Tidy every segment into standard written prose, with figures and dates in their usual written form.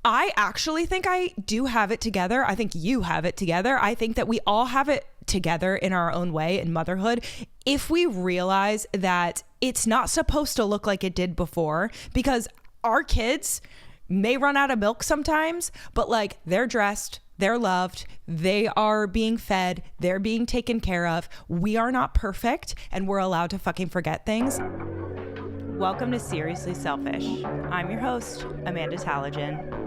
I actually think I do have it together. I think you have it together. I think that we all have it together in our own way in motherhood if we realize that it's not supposed to look like it did before, because our kids may run out of milk sometimes, but like they're dressed, they're loved, they are being fed, they're being taken care of. We are not perfect and we're allowed to fucking forget things. Welcome to Seriously Selfish. I'm your host, Amanda Talajan.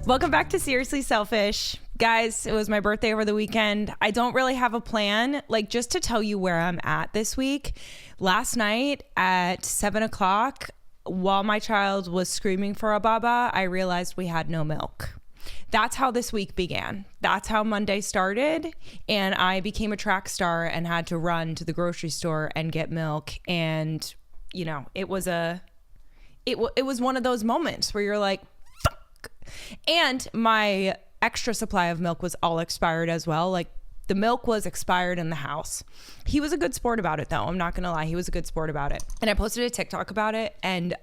Welcome back to Seriously Selfish. Guys, it was my birthday over the weekend. I don't really have a plan, like just to tell you where I'm at this week. Last night at 7 o'clock, while my child was screaming for a baba, I realized we had no milk. That's how this week began. That's how Monday started. And I became a track star and had to run to the grocery store and get milk. And, you know, it was one of those moments where you're like, fuck. And my extra supply of milk was all expired as well. Like the milk was expired in the house. He was a good sport about it though. I'm not going to lie. He was a good sport about it. And I posted a TikTok about it, and,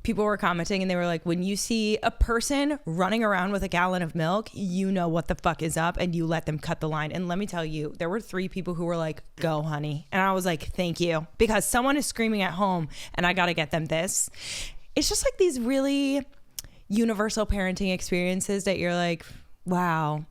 people were commenting and they were like, when you see a person running around with a gallon of milk, you know what the fuck is up and you let them cut the line. And let me tell you, there were 3 people who were like, go honey. And I was like, thank you, because someone is screaming at home and I got to get them this. It's just like these really universal parenting experiences that you're like, wow.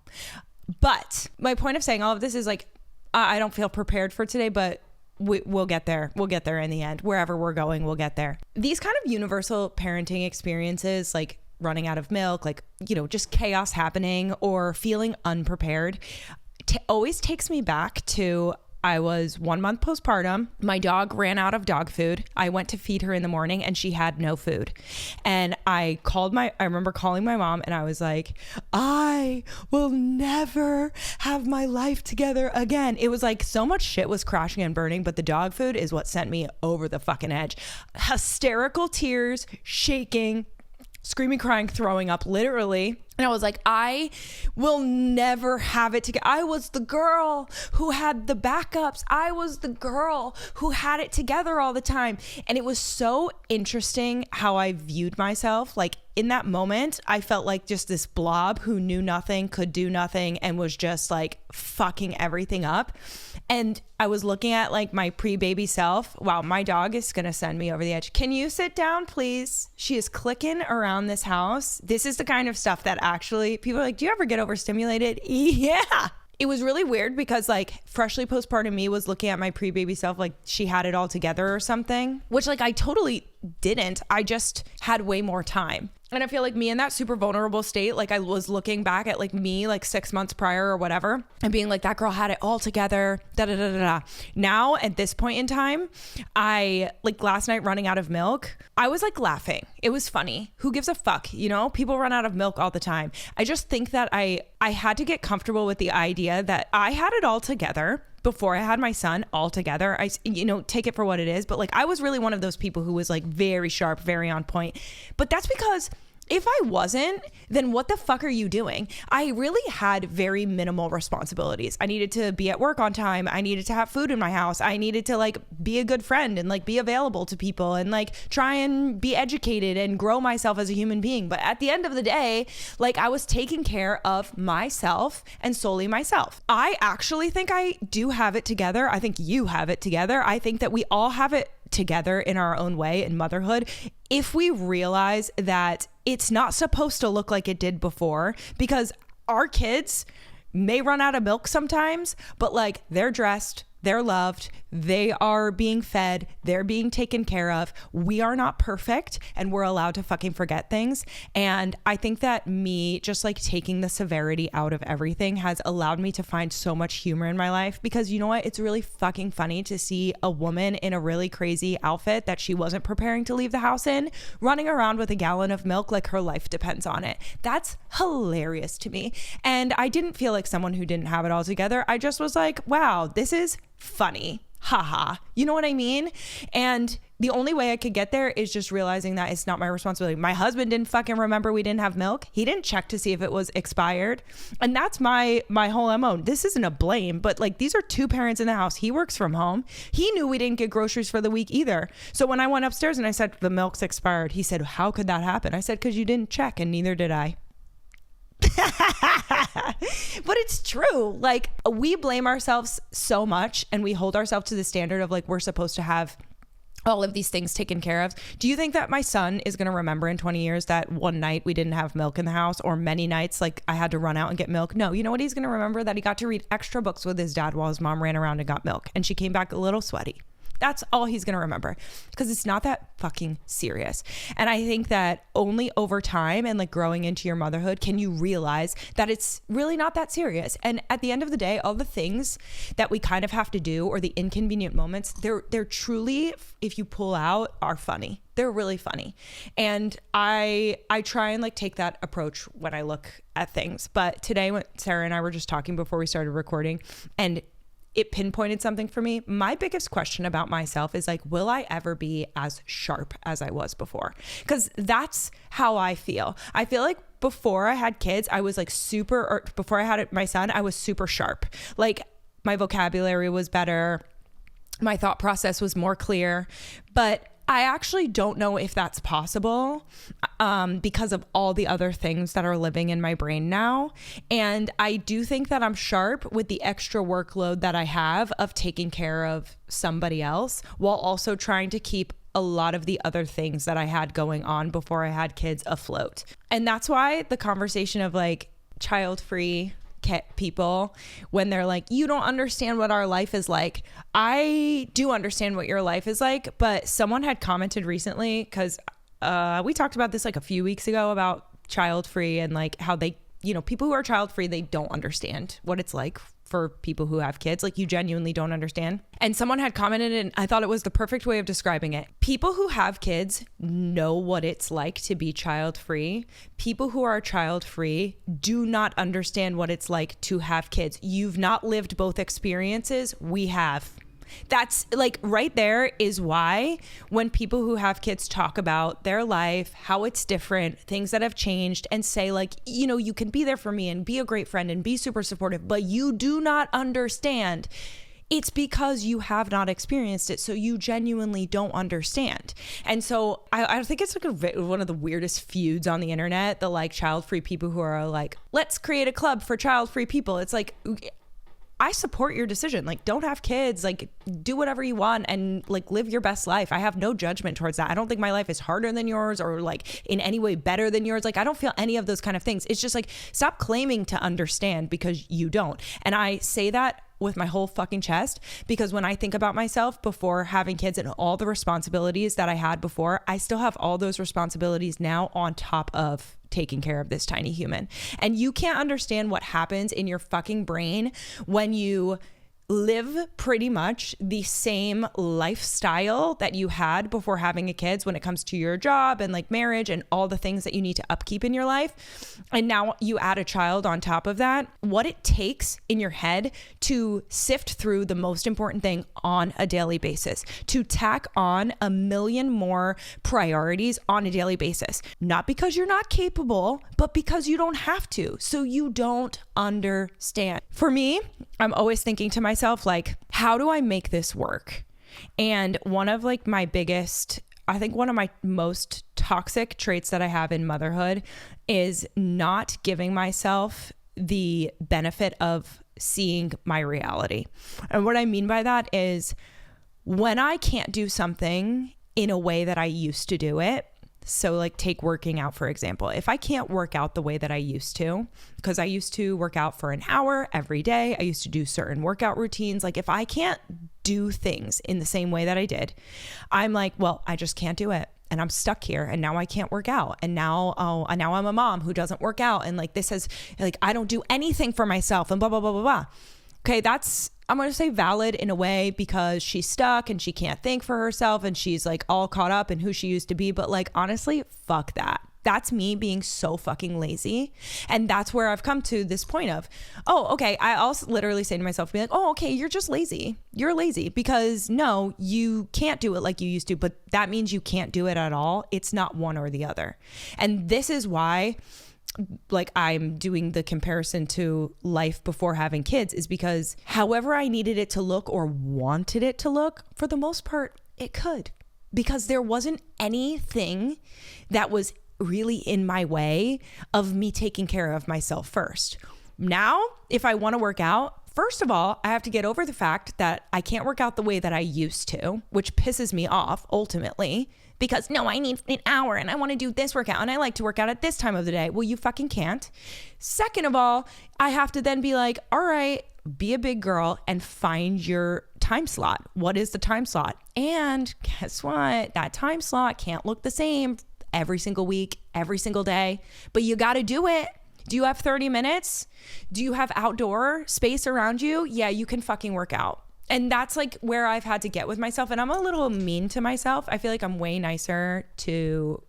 But my point of saying all of this is like, I don't feel prepared for today, but we'll get there. We'll get there in the end. Wherever we're going, we'll get there. These kind of universal parenting experiences, like running out of milk, like, you know, just chaos happening or feeling unprepared, always takes me back to I was 1 month postpartum. My dog ran out of dog food. I went to feed her in the morning and she had no food. And I remember calling my mom and I was like, I will never have my life together again. It was like so much shit was crashing and burning, but the dog food is what sent me over the fucking edge. Hysterical tears, shaking, screaming, crying, throwing up, literally. And I was like, I will never have it together. I was the girl who had the backups. I was the girl who had it together all the time. And it was so interesting how I viewed myself. Like in that moment, I felt like just this blob who knew nothing, could do nothing, and was just like fucking everything up. And I was looking at like my pre-baby self. Wow, my dog is going to send me over the edge. Can you sit down, please? She is clicking around this house. This is the kind of stuff that actually people are like, do you ever get overstimulated? Yeah. It was really weird because like freshly postpartum me was looking at my pre-baby self like she had it all together or something, which like I totally didn't. I just had way more time. And I feel like me in that super vulnerable state, like I was looking back at like me like 6 months prior or whatever and being like, that girl had it all together, da da da da da. Now at this point in time, I like last night running out of milk, I was like laughing. It was funny. Who gives a fuck? You know, people run out of milk all the time. I just think that I had to get comfortable with the idea that I had it all together before I had my son all together. I, you know, take it for what it is. But like, I was really one of those people who was like very sharp, very on point. But that's because if I wasn't, then what the fuck are you doing? I really had very minimal responsibilities. I needed to be at work on time. I needed to have food in my house. I needed to like be a good friend and like be available to people and like try and be educated and grow myself as a human being. But at the end of the day, like I was taking care of myself and solely myself. I actually think I do have it together. I think you have it together. I think that we all have it together in our own way in motherhood if we realize that it's not supposed to look like it did before, because our kids may run out of milk sometimes, but like they're dressed, they're loved, they are being fed, they're being taken care of. We are not perfect and we're allowed to fucking forget things. And I think that me just like taking the severity out of everything has allowed me to find so much humor in my life, because you know what? It's really fucking funny to see a woman in a really crazy outfit that she wasn't preparing to leave the house in, running around with a gallon of milk like her life depends on it. That's hilarious to me. And I didn't feel like someone who didn't have it all together. I just was like, wow, this is funny. Haha. You know what I mean? And The only way I could get there is just realizing that it's not my responsibility. My husband didn't fucking remember we didn't have milk. He didn't check to see if it was expired. And that's my whole MO. This isn't a blame, but like, these are two parents in the house. He works from home. He knew we didn't get groceries for the week either. So when I went upstairs and I said, the milk's expired, he said, how could that happen? I said, because you didn't check, and neither did I. But it's true. Like, we blame ourselves so much, and we hold ourselves to the standard of like, we're supposed to have all of these things taken care of. Do you think that my son is going to remember in 20 years that one night we didn't have milk in the house, or many nights like I had to run out and get milk? No. You know what he's going to remember? That he got to read extra books with his dad while his mom ran around and got milk, and she came back a little sweaty. That's all he's going to remember, because it's not that fucking serious. And I think that only over time and like growing into your motherhood can you realize that it's really not that serious. And at the end of the day, all the things that we kind of have to do, or the inconvenient moments, they're truly, if you pull out, are funny. They're really funny. And I try and like take that approach when I look at things. But today, when Sarah and I were just talking before we started recording, and it pinpointed something for me. My biggest question about myself is like, will I ever be as sharp as I was before? Because that's how I feel. I feel like before I had kids, I was like or before I had my son, I was super sharp. Like, my vocabulary was better. My thought process was more clear. But I actually don't know if that's possible because of all the other things that are living in my brain now. And I do think that I'm sharp with the extra workload that I have of taking care of somebody else, while also trying to keep a lot of the other things that I had going on before I had kids afloat. And that's why the conversation of like child-free people, when they're like, you don't understand what our life is like. I do understand what your life is like, but someone had commented recently, because we talked about this like a few weeks ago about child free, and like how they, people who are child free, they don't understand what it's like for people who have kids. Like, you genuinely don't understand. And someone had commented, and I thought it was the perfect way of describing it. People who have kids know what it's like to be child free. People who are child free do not understand what it's like to have kids. You've not lived both experiences. We have. That's like, right there is why when people who have kids talk about their life, how it's different, things that have changed, and say like, you can be there for me and be a great friend and be super supportive, but you do not understand. It's because you have not experienced it. So you genuinely don't understand. And so I think it's like one of the weirdest feuds on the internet, the like child-free people who are like, let's create a club for child-free people. It's like, I support your decision. Like, don't have kids, like do whatever you want and like live your best life. I have no judgment towards that. I don't think my life is harder than yours or like in any way better than yours. Like, I don't feel any of those kind of things. It's just like, stop claiming to understand, because you don't. And I say that with my whole fucking chest, because when I think about myself before having kids and all the responsibilities that I had before, I still have all those responsibilities now on top of taking care of this tiny human. And you can't understand what happens in your fucking brain when you live pretty much the same lifestyle that you had before having a kids, when it comes to your job and like marriage and all the things that you need to upkeep in your life. And now you add a child on top of that. What it takes in your head to sift through the most important thing on a daily basis, to tack on a million more priorities on a daily basis, not because you're not capable, but because you don't have to. So you don't understand. For me, I'm always thinking to myself, like, how do I make this work? And one of like my biggest, I think one of my most toxic traits that I have in motherhood is not giving myself the benefit of seeing my reality. And what I mean by that is, when I can't do something in a way that I used to do it, so like take working out, for example. If I can't work out the way that I used to, because I used to work out for an hour every day, I used to do certain workout routines. Like, if I can't do things in the same way that I did, I'm like, well, I just can't do it. And I'm stuck here, and now I can't work out. And now I'm a mom who doesn't work out. And like, this has like, I don't do anything for myself and blah, blah, blah, blah, blah. Okay. That's, I'm going to say valid in a way, because she's stuck and she can't think for herself and she's like all caught up in who she used to be. But like, honestly, fuck that. That's me being so fucking lazy. And that's where I've come to this point of, oh, okay. I also literally say to myself, be like, oh, okay, you're just lazy. You're lazy because no, you can't do it like you used to, but that means you can't do it at all. It's not one or the other. And this is why like I'm doing the comparison to life before having kids, is because however I needed it to look or wanted it to look, for the most part, it could, because there wasn't anything that was really in my way of me taking care of myself first. Now, if I want to work out, first of all, I have to get over the fact that I can't work out the way that I used to, which pisses me off ultimately, because no, I need an hour and I want to do this workout and I like to work out at this time of the day. Well, you fucking can't. Second of all, I have to then be like, all right, be a big girl and find your time slot. What is the time slot? And guess what? That time slot can't look the same every single week, every single day, but you got to do it. Do you have 30 minutes? Do you have outdoor space around you? Yeah, you can fucking work out. And that's like where I've had to get with myself. And I'm a little mean to myself. I feel like I'm way nicer to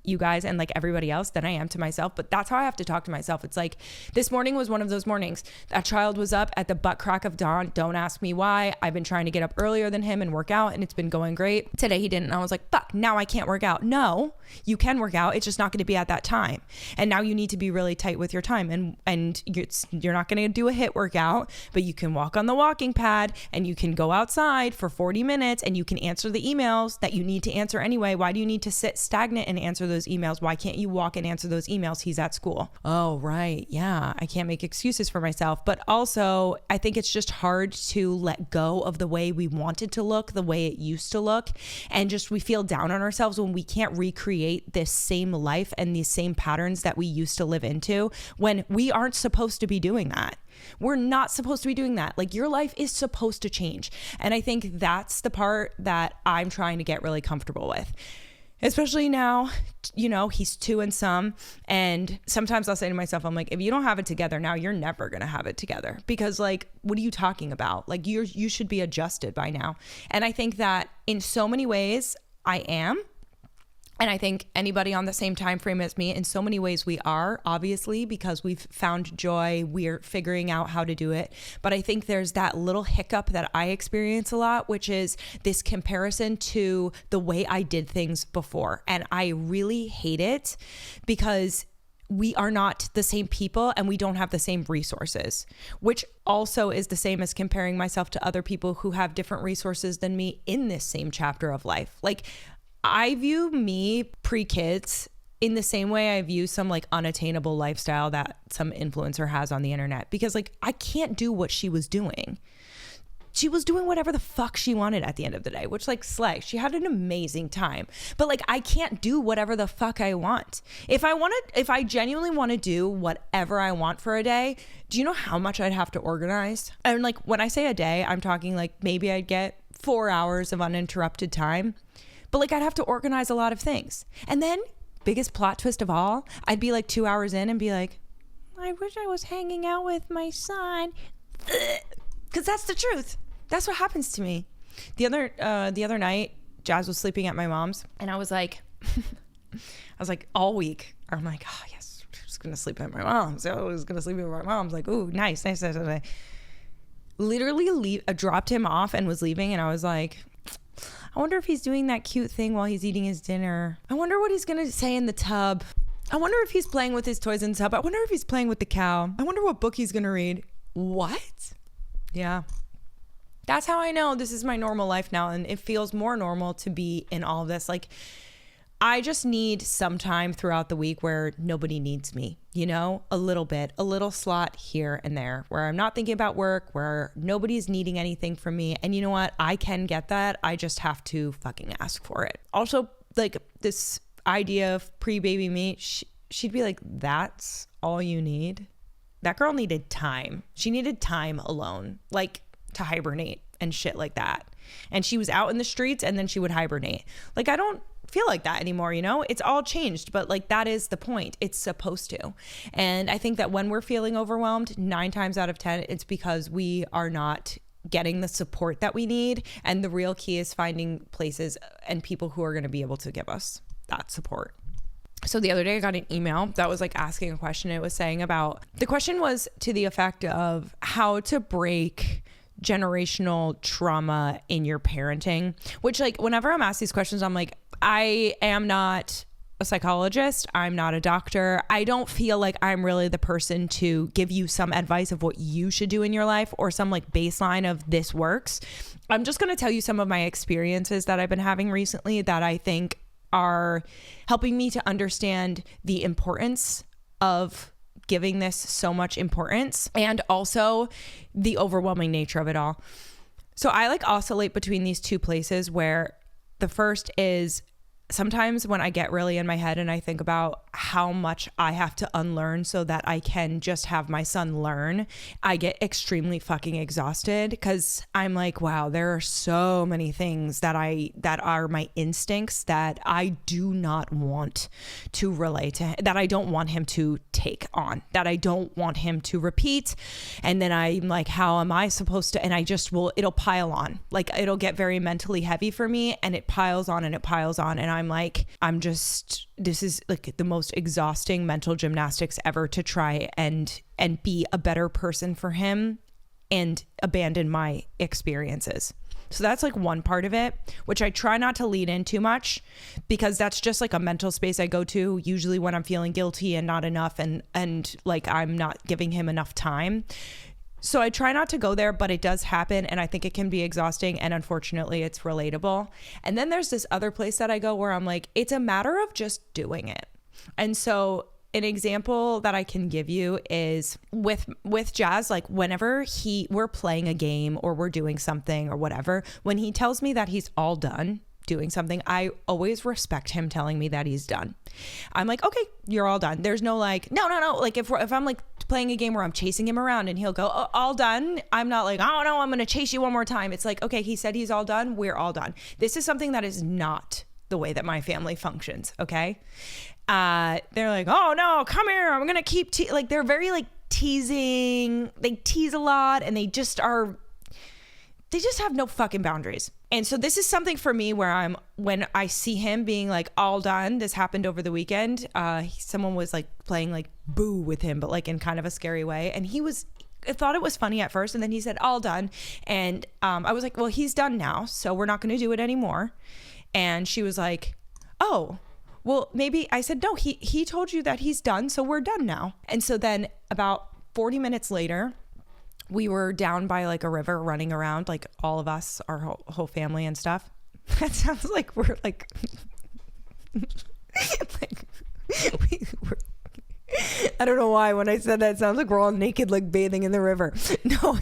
you guys and like everybody else than I am to myself, but that's how I have to talk to myself. It's like this morning was one of those mornings. That child was up at the butt crack of dawn. Don't ask me why. I've been trying to get up earlier than him and work out, and it's been going great. Today he didn't. And I was like, fuck, now I can't work out. No, you can work out. It's just not going to be at that time. And now you need to be really tight with your time. And you're not going to do a HIIT workout, but you can walk on the walking pad and you can go outside for 40 minutes and you can answer the emails that you need to answer anyway. Why do you need to sit stagnant and answer those emails? Why can't you walk and answer those emails? He's at school. Oh, right. Yeah. I can't make excuses for myself. But also, I think it's just hard to let go of the way we want it to look, the way it used to look. And just we feel down on ourselves when we can't recreate this same life and these same patterns that we used to live into, when we aren't supposed to be doing that. We're not supposed to be doing that. Like, your life is supposed to change. And I think that's the part that I'm trying to get really comfortable with. Especially now, you know, he's 2 and some, and sometimes I'll say to myself, I'm like, if you don't have it together now, you're never going to have it together, because like, what are you talking about? Like, you should be adjusted by now. And I think that in so many ways I am. And I think anybody on the same time frame as me, in so many ways we are, obviously, because we've found joy, we're figuring out how to do it. But I think there's that little hiccup that I experience a lot, which is this comparison to the way I did things before. And I really hate it, because we are not the same people and we don't have the same resources, which also is the same as comparing myself to other people who have different resources than me in this same chapter of life. Like, I view me pre-kids in the same way I view some like unattainable lifestyle that some influencer has on the internet, because like, I can't do what she was doing. She was doing whatever the fuck she wanted at the end of the day, which like slay. She had an amazing time, but like, I can't do whatever the fuck I want. If I genuinely want to do whatever I want for a day, do you know how much I'd have to organize? And like, when I say a day, I'm talking like maybe I'd get 4 hours of uninterrupted time. But like, I'd have to organize a lot of things. And then, biggest plot twist of all, I'd be like 2 hours in and be like, I wish I was hanging out with my son. Because that's the truth. That's what happens to me. The other night, Jazz was sleeping at my mom's, and I was like, all week, I'm like, oh yes, I'm just gonna sleep at my mom's. So I was gonna sleep at my mom's. Like, ooh, nice. Literally dropped him off and was leaving, and I was like, I wonder if he's doing that cute thing while he's eating his dinner. I wonder what he's going to say in the tub. I wonder if he's playing with his toys in the tub. I wonder if he's playing with the cow. I wonder what book he's going to read. What? Yeah. That's how I know this is my normal life now. And it feels more normal to be in all of this. Like, I just need some time throughout the week where nobody needs me, you know, a little slot here and there where I'm not thinking about work, where nobody's needing anything from me. And you know what? I can get that. I just have to fucking ask for it. Also, like, this idea of pre-baby me, she'd be like, that's all you need? That girl needed time. She needed time alone, like to hibernate and shit like that. And she was out in the streets and then she would hibernate. Like, I don't feel like that anymore, you know? It's all changed, but like, that is the point. It's supposed to. And I think that when we're feeling overwhelmed, 9 times out of 10, it's because we are not getting the support that we need. And the real key is finding places and people who are going to be able to give us that support. So the other day I got an email that was like asking a question. It was saying about, the question was to the effect of how to break generational trauma in your parenting, which like whenever I'm asked these questions, I'm like, I am not a psychologist. I'm not a doctor. I don't feel like I'm really the person to give you some advice of what you should do in your life or some like baseline of this works. I'm just going to tell you some of my experiences that I've been having recently that I think are helping me to understand the importance of giving this so much importance and also the overwhelming nature of it all. So I like oscillate between these two places where the first is sometimes when I get really in my head and I think about how much I have to unlearn so that I can just have my son learn, I get extremely fucking exhausted because I'm like, wow, there are so many things that are my instincts that I do not want to relate to, that I don't want him to take on, that I don't want him to repeat. And then I'm like, how am I supposed to? And I just it'll pile on. Like it'll get very mentally heavy for me and it piles on and it piles on. And I'm like, this is like the most exhausting mental gymnastics ever to try and be a better person for him and abandon my experiences. So that's like one part of it, which I try not to lead in too much because that's just like a mental space I go to usually when I'm feeling guilty and not enough and like I'm not giving him enough time. So I try not to go there, but it does happen. And I think it can be exhausting. And unfortunately, it's relatable. And then there's this other place that I go where I'm like, it's a matter of just doing it. And so an example that I can give you is with Jazz, like whenever we're playing a game or we're doing something or whatever, when he tells me that he's all done doing something, I always respect him telling me that he's done. I'm like, okay, you're all done. There's no like, no. Like if I'm like playing a game where I'm chasing him around and he'll go, oh, all done. I'm not like, oh no, I'm going to chase you one more time. It's like, okay, he said he's all done. We're all done. This is something that is not the way that my family functions. Okay. They're like, oh no, come here. I'm going to keep like, they're very like teasing. They tease a lot and they just have no fucking boundaries. And so this is something for me where when I see him being like all done, this happened over the weekend. Someone was like playing like boo with him, but like in kind of a scary way. And I thought it was funny at first. And then he said, all done. And I was like, well, he's done now. So we're not going to do it anymore. And she was like, oh, well, maybe. I said, no, he told you that he's done. So we're done now. And so then about 40 minutes later, we were down by like a river running around, like all of us, our whole family and stuff. That sounds like we're like, I don't know why when I said that, it sounds like we're all naked, like bathing in the river. No,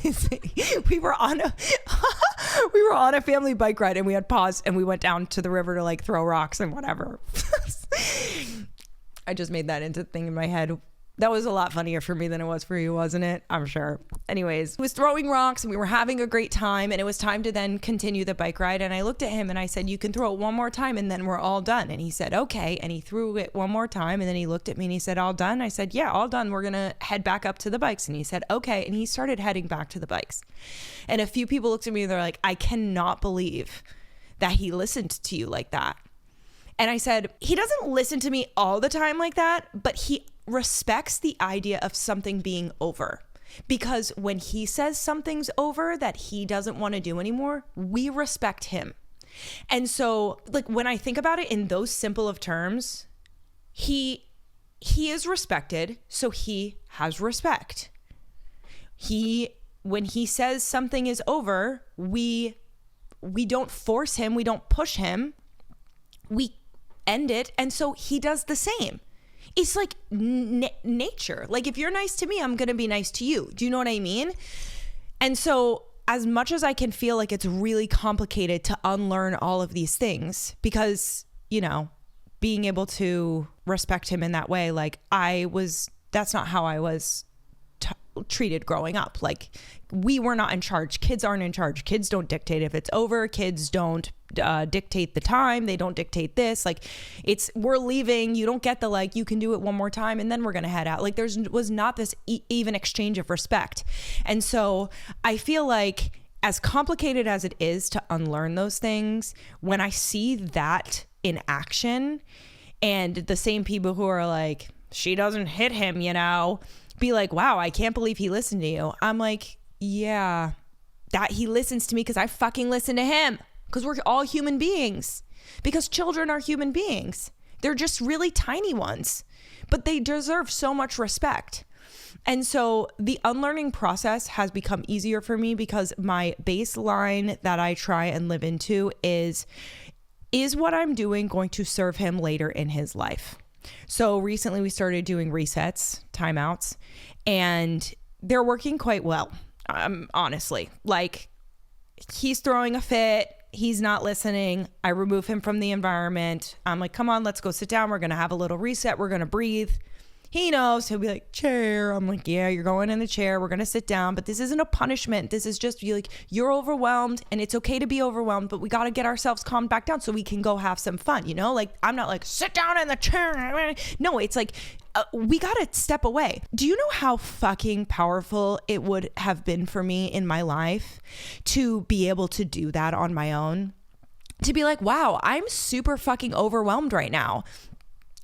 we were on a family bike ride and we had paused and we went down to the river to like throw rocks and whatever. I just made that into a thing in my head. That was a lot funnier for me than it was for you, wasn't it? I'm sure. Anyways, I was throwing rocks and we were having a great time and it was time to then continue the bike ride. And I looked at him and I said, you can throw it one more time and then we're all done. And he said, okay. And he threw it one more time and then he looked at me and he said, all done? I said, yeah, all done. We're going to head back up to the bikes. And he said, okay. And he started heading back to the bikes. And a few people looked at me and they're like, I cannot believe that he listened to you like that. And I said, he doesn't listen to me all the time like that, but he respects the idea of something being over. Because when he says something's over that he doesn't want to do anymore, we respect him. And so like when I think about it in those simple of terms, he is respected, so he has respect. When he says something is over, we don't force him, we don't push him, we end it, and so he does the same. It's like nature. Like if you're nice to me, I'm going to be nice to you. Do you know what I mean? And so as much as I can feel like it's really complicated to unlearn all of these things because, you know, being able to respect him in that way, like that's not how I was treated growing up. Like we were not in charge. Kids aren't in charge. Kids don't dictate if it's over. Kids don't dictate the time. They don't dictate this. Like we're leaving. You don't get the like, you can do it one more time and then we're going to head out. Like was not this even exchange of respect. And so I feel like as complicated as it is to unlearn those things, when I see that in action And the same people who are like, she doesn't hit him, be like, wow, I can't believe he listened to you. I'm like, yeah, that he listens to me because I fucking listen to him, because we're all human beings, because children are human beings. They're just really tiny ones, but they deserve so much respect. And so the unlearning process has become easier for me because my baseline that I try and live into is what I'm doing going to serve him later in his life? So recently we started doing resets, timeouts, and they're working quite well. Honestly, like, he's throwing a fit. He's not listening. I remove him from the environment. I'm like, come on, let's go sit down. We're going to have a little reset. We're going to breathe. He knows. He'll be like, chair. I'm like, yeah, you're going in the chair. We're going to sit down. But this isn't a punishment. This is just you're overwhelmed, and it's okay to be overwhelmed, but we got to get ourselves calmed back down so we can go have some fun. Like, I'm not like, sit down in the chair. No, it's like, we got to step away. Do you know how fucking powerful it would have been for me in my life to be able to do that on my own? To be like, wow, I'm super fucking overwhelmed right now.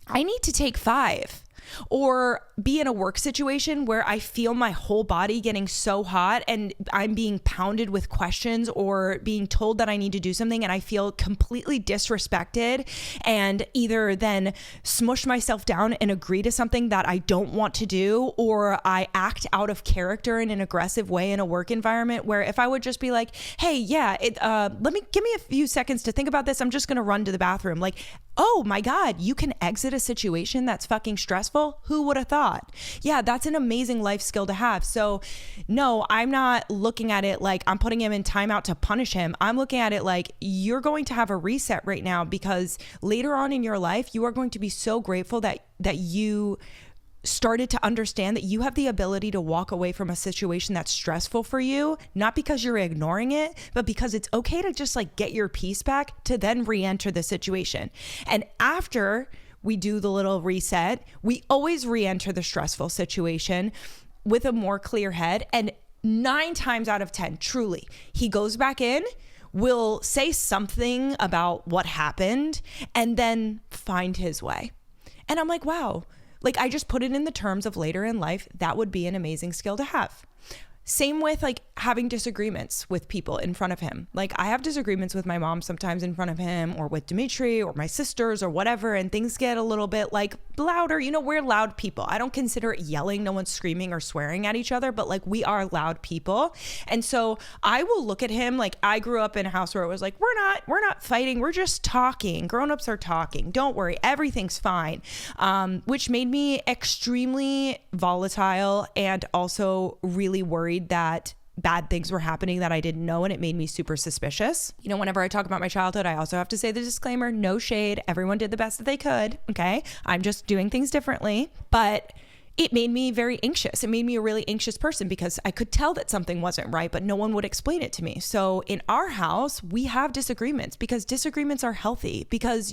I need to take 5. Or be in a work situation where I feel my whole body getting so hot and I'm being pounded with questions or being told that I need to do something, and I feel completely disrespected, and either then smush myself down and agree to something that I don't want to do, or I act out of character in an aggressive way in a work environment, where if I would just be like, hey, yeah, give me a few seconds to think about this. I'm just going to run to the bathroom. Like, oh my God, you can exit a situation that's fucking stressful. Who would have thought? Yeah, that's an amazing life skill to have. So no, I'm not looking at it like I'm putting him in timeout to punish him. I'm looking at it like, you're going to have a reset right now, because later on in your life, you are going to be so grateful that you started to understand that you have the ability to walk away from a situation that's stressful for you, not because you're ignoring it, but because it's okay to just like get your peace back to then re-enter the situation. And after we do the little reset, we always re-enter the stressful situation with a more clear head. And 9 times out of 10, truly, he goes back in, will say something about what happened, and then find his way. And I'm like, wow, like, I just put it in the terms of later in life, that would be an amazing skill to have. Same with like having disagreements with people in front of him. Like, I have disagreements with my mom sometimes in front of him, or with Dimitri or my sisters or whatever, and things get a little bit like louder. We're loud people. I don't consider it yelling. No one's screaming or swearing at each other, but like, we are loud people. And so I will look at him like, I grew up in a house where it was like, we're not fighting. We're just talking. Grown-ups are talking. Don't worry. Everything's fine. Which made me extremely volatile and also really worried that bad things were happening that I didn't know, and it made me super suspicious. Whenever I talk about my childhood, I also have to say the disclaimer, no shade. Everyone did the best that they could, okay? I'm just doing things differently. But it made me very anxious. It made me a really anxious person because I could tell that something wasn't right, but no one would explain it to me. So in our house, we have disagreements because disagreements are healthy, because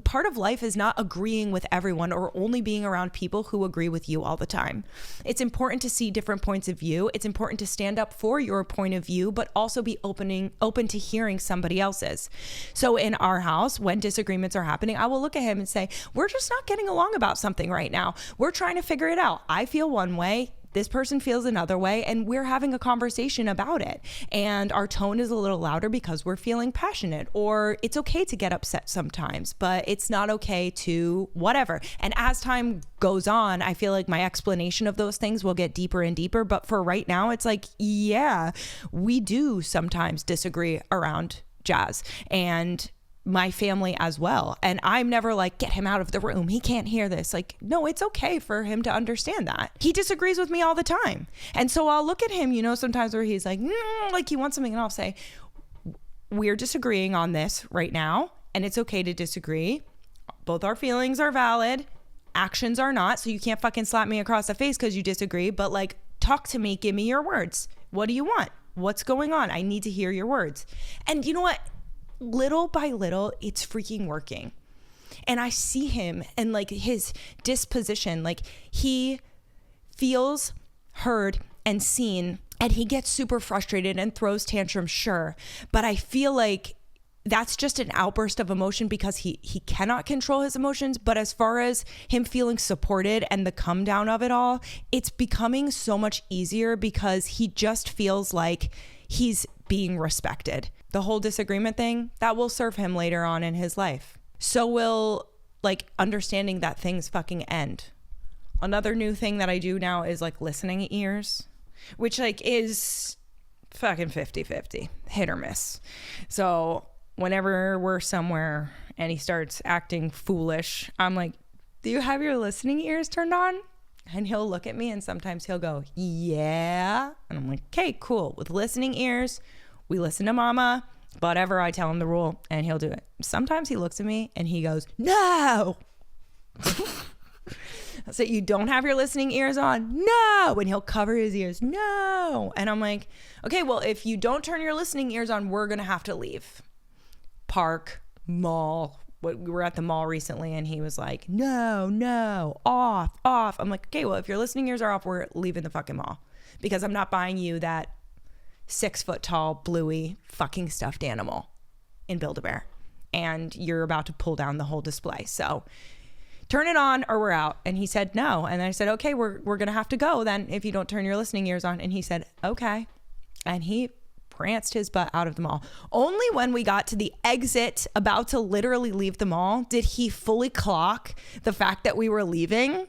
part of life is not agreeing with everyone or only being around people who agree with you all the time. It's important to see different points of view. It's important to stand up for your point of view, but also be open to hearing somebody else's. So in our house, when disagreements are happening, I will look at him and say, we're just not getting along about something right now. We're trying to figure it out. I feel one way, this person feels another way, and we're having a conversation about it. And our tone is a little louder because we're feeling passionate, or it's okay to get upset sometimes, but it's not okay to whatever. And as time goes on, I feel like my explanation of those things will get deeper and deeper. But for right now, it's like, yeah, we do sometimes disagree around Jazz and my family as well. And I'm never like, get him out of the room. He can't hear this. Like, no, it's okay for him to understand that. He disagrees with me all the time. And so I'll look at him, sometimes where he's like, like he wants something, and I'll say, we're disagreeing on this right now, and it's okay to disagree. Both our feelings are valid. Actions are not. So you can't fucking slap me across the face because you disagree, but like, talk to me. Give me your words. What do you want? What's going on? I need to hear your words. And you know what? Little by little, it's freaking working. And I see him and like his disposition, like he feels heard and seen, and he gets super frustrated and throws tantrums, sure. But I feel like that's just an outburst of emotion because he cannot control his emotions. But as far as him feeling supported and the come down of it all, it's becoming so much easier because he just feels like he's being respected. The whole disagreement thing, that will serve him later on in his life. So will like understanding that things fucking end. Another new thing that I do now is like listening ears, which like is fucking 50-50, hit or miss. So whenever we're somewhere and he starts acting foolish, I'm like, do you have your listening ears turned on? And he'll look at me and sometimes he'll go, yeah. And I'm like, okay, cool. With listening ears, we listen to mama, whatever I tell him the rule, and he'll do it. Sometimes he looks at me and he goes, no. I say, you don't have your listening ears on? No. And he'll cover his ears. No. And I'm like, okay, well, if you don't turn your listening ears on, we're going to have to leave. Park, mall. We were at the mall recently and he was like, no, off. I'm like, okay, well, if your listening ears are off, we're leaving the fucking mall because I'm not buying you that 6 foot tall, bluey fucking stuffed animal in Build-A-Bear. And you're about to pull down the whole display. So turn it on or we're out. And he said no. And I said, okay, we're going to have to go then if you don't turn your listening ears on. And he said, okay. And he pranced his butt out of the mall. Only when we got to the exit, about to literally leave the mall, did he fully clock the fact that we were leaving.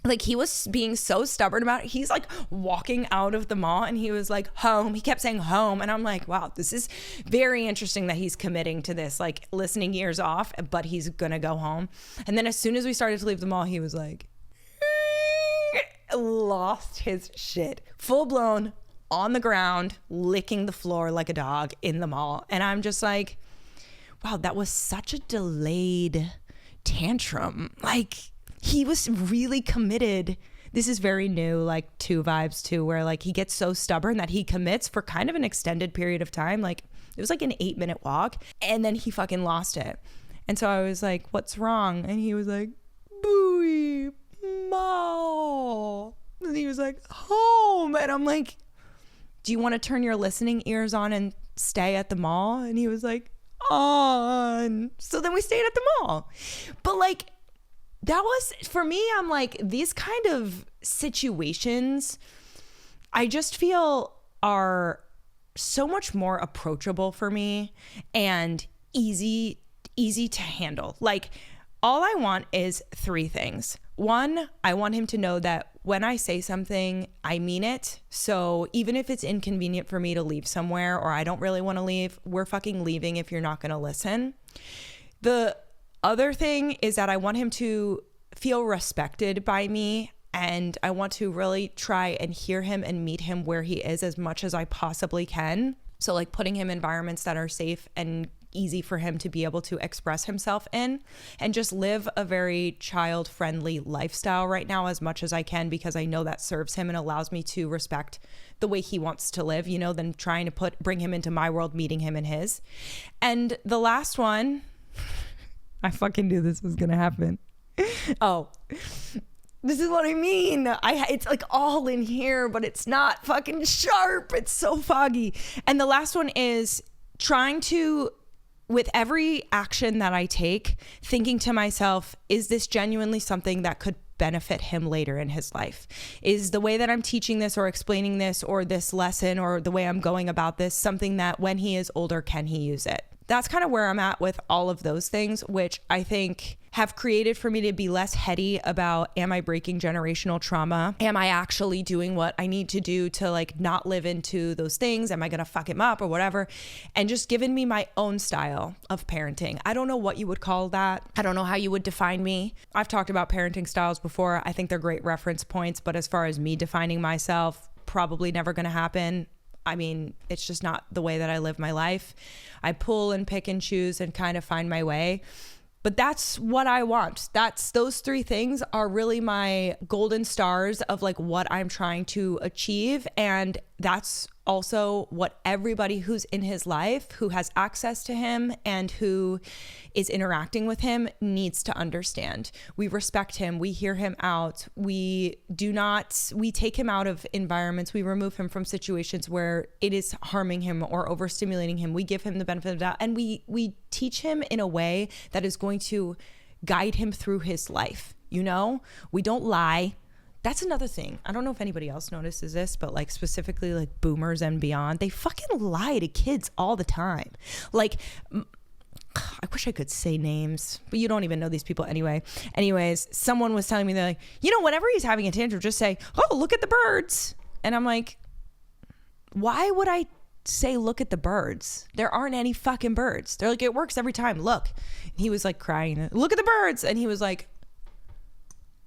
Like he was being so stubborn about it. He's like walking out of the mall and he was like, home. He kept saying home. And I'm like, wow, this is very interesting that he's committing to this, like listening ears off, but he's going to go home. And then as soon as we started to leave the mall, he was like, lost his shit. Full blown on the ground, licking the floor like a dog in the mall. And I'm just like, wow, that was such a delayed tantrum. Like he was really committed. This is very new, like 2 vibes too, where like he gets so stubborn that he commits for kind of an extended period of time. Like it was like an 8-minute walk and then he fucking lost it. And so I was like, what's wrong? And he was like, booey, mall. And he was like, home. And I'm like, do you want to turn your listening ears on and stay at the mall? And he was like, on. So then we stayed at the mall. But like, that was, for me, I'm like, these kind of situations, I just feel are so much more approachable for me and easy to handle. Like, all I want is 3 things. 1, I want him to know that when I say something, I mean it. So even if it's inconvenient for me to leave somewhere or I don't really want to leave, we're fucking leaving if you're not going to listen. The other thing is that I want him to feel respected by me, and I want to really try and hear him and meet him where he is as much as I possibly can. So like putting him in environments that are safe and easy for him to be able to express himself in and just live a very child-friendly lifestyle right now as much as I can, because I know that serves him and allows me to respect the way he wants to live, you know, than trying to bring him into my world, meeting him in his. And the last one, I fucking knew this was gonna happen. Oh, this is what I mean. It's like all in here, but it's not fucking sharp. It's so foggy. And the last one is trying to, with every action that I take, thinking to myself, is this genuinely something that could benefit him later in his life? Is the way that I'm teaching this or explaining this or this lesson or the way I'm going about this something that when he is older, can he use it? That's kind of where I'm at with all of those things, which I think have created for me to be less heady about, am I breaking generational trauma? Am I actually doing what I need to do to like not live into those things? Am I going to fuck him up or whatever? And just given me my own style of parenting. I don't know what you would call that. I don't know how you would define me. I've talked about parenting styles before. I think they're great reference points, but as far as me defining myself, probably never going to happen. I mean, it's just not the way that I live my life. I pull and pick and choose and kind of find my way. But that's what I want. Those 3 things are really my golden stars of like what I'm trying to achieve. And that's also what everybody who's in his life, who has access to him and who is interacting with him needs to understand. We respect him. We hear him out. We take him out of environments. We remove him from situations where it is harming him or overstimulating him. We give him the benefit of the doubt, and we teach him in a way that is going to guide him through his life. You know, we don't lie. That's another thing. I don't know if anybody else notices this, but like specifically like boomers and beyond, they fucking lie to kids all the time. Like, I wish I could say names, but you don't even know these people anyway. Anyways, someone was telling me, they're like, you know, whenever he's having a tantrum, just say, oh, look at the birds. And I'm like, why would I say, look at the birds? There aren't any fucking birds. They're like, it works every time. Look. And he was like crying, look at the birds. And he was like,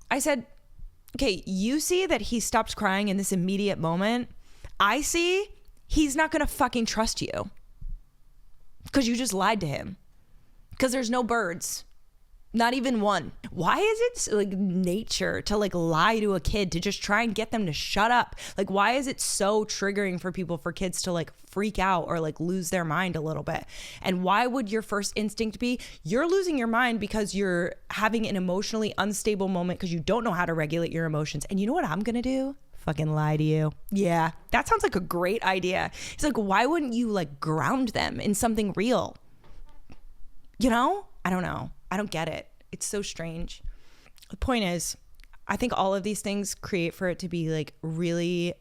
I said, okay, you see that he stops crying in this immediate moment. I see he's not going to fucking trust you because you just lied to him, because there's no birds, not even one. Why is it like nature to like lie to a kid to just try and get them to shut up? Like, why is it so triggering for people, for kids to like freak out or like lose their mind a little bit? And why would your first instinct be you're losing your mind because you're having an emotionally unstable moment because you don't know how to regulate your emotions? And you know what I'm gonna do? Fucking lie to you. Yeah, that sounds like a great idea. It's like, why wouldn't you like ground them in something real? You know? I don't know. I don't get it. It's so strange. The point is, I think all of these things create for it to be like really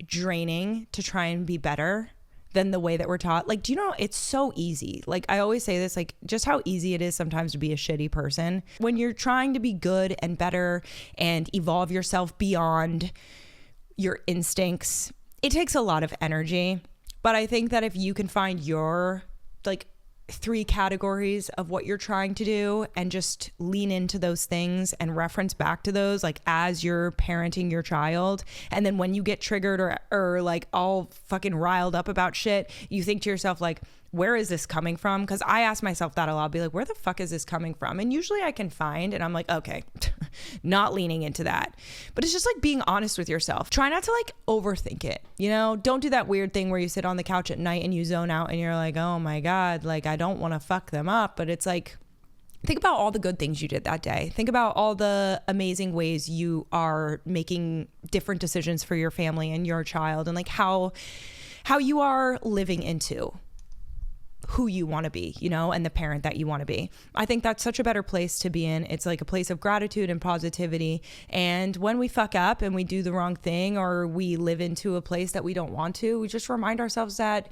draining to try and be better than the way that we're taught. Like, do you know, it's so easy. Like, I always say this, like, just how easy it is sometimes to be a shitty person. When you're trying to be good and better and evolve yourself beyond your instincts, it takes a lot of energy. But I think that if you can find your, like, 3 categories of what you're trying to do and just lean into those things and reference back to those, like as you're parenting your child, and then when you get triggered or like all fucking riled up about shit, you think to yourself like, where is this coming from? Because I ask myself that a lot. I'll be like, where the fuck is this coming from? And usually I can find, and I'm like, okay, not leaning into that. But it's just like being honest with yourself. Try not to like overthink it. You know, don't do that weird thing where you sit on the couch at night and you zone out and you're like, oh my God, like I don't want to fuck them up. But it's like, think about all the good things you did that day. Think about all the amazing ways you are making different decisions for your family and your child, and like how you are living into who you want to be, you know, and the parent that you want to be. I think that's such a better place to be in. It's like a place of gratitude and positivity. And when we fuck up and we do the wrong thing, or we live into a place that we don't want to, we just remind ourselves that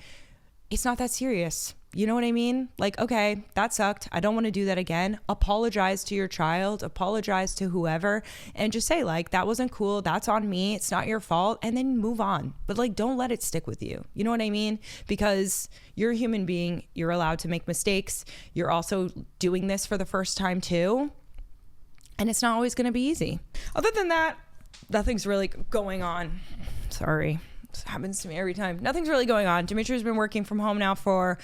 it's not that serious. You know what I mean? Like, okay, that sucked. I don't want to do that again. Apologize to your child, apologize to whoever, and just say like, that wasn't cool. That's on me. It's not your fault. And then move on. But like, don't let it stick with you. You know what I mean? Because you're a human being. You're allowed to make mistakes. You're also doing this for the first time too. And it's not always going to be easy. Other than that, nothing's really going on. Sorry. This happens to me every time. Nothing's really going on. Dimitri's been working from home now for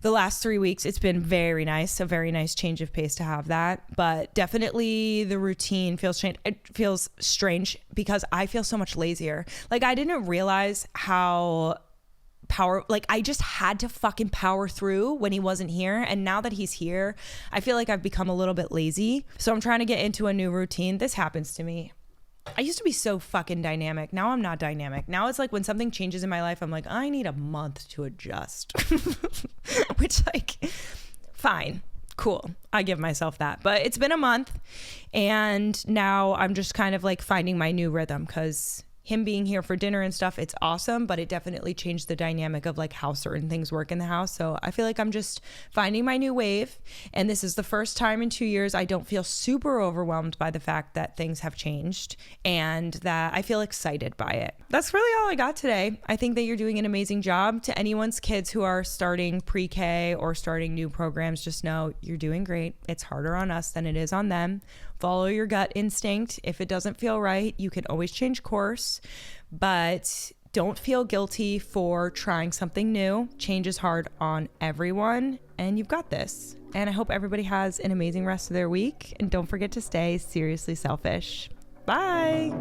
the last 3 weeks. It's been very nice, a very nice change of pace to have that. But definitely the routine feels strange. It feels strange because I feel so much lazier. Like, I didn't realize how I just had to fucking power through when he wasn't here. And now that he's here, I feel like I've become a little bit lazy. So I'm trying to get into a new routine. This happens to me. I used to be so fucking dynamic. Now I'm not dynamic. Now it's like when something changes in my life, I'm like, I need a month to adjust. Which, like, fine, cool. I give myself that. But it's been a month, and now I'm just kind of like finding my new rhythm, because him being here for dinner and stuff, it's awesome, but it definitely changed the dynamic of like how certain things work in the house. So I feel like I'm just finding my new wave. And this is the first time in 2 years I don't feel super overwhelmed by the fact that things have changed, and that I feel excited by it. That's really all I got today. I think that you're doing an amazing job. To anyone's kids who are starting pre-K or starting new programs, just know you're doing great. It's harder on us than it is on them. Follow your gut instinct. If it doesn't feel right, you can always change course, but don't feel guilty for trying something new. Change is hard on everyone, and you've got this. And I hope everybody has an amazing rest of their week, and don't forget to stay seriously selfish. Bye.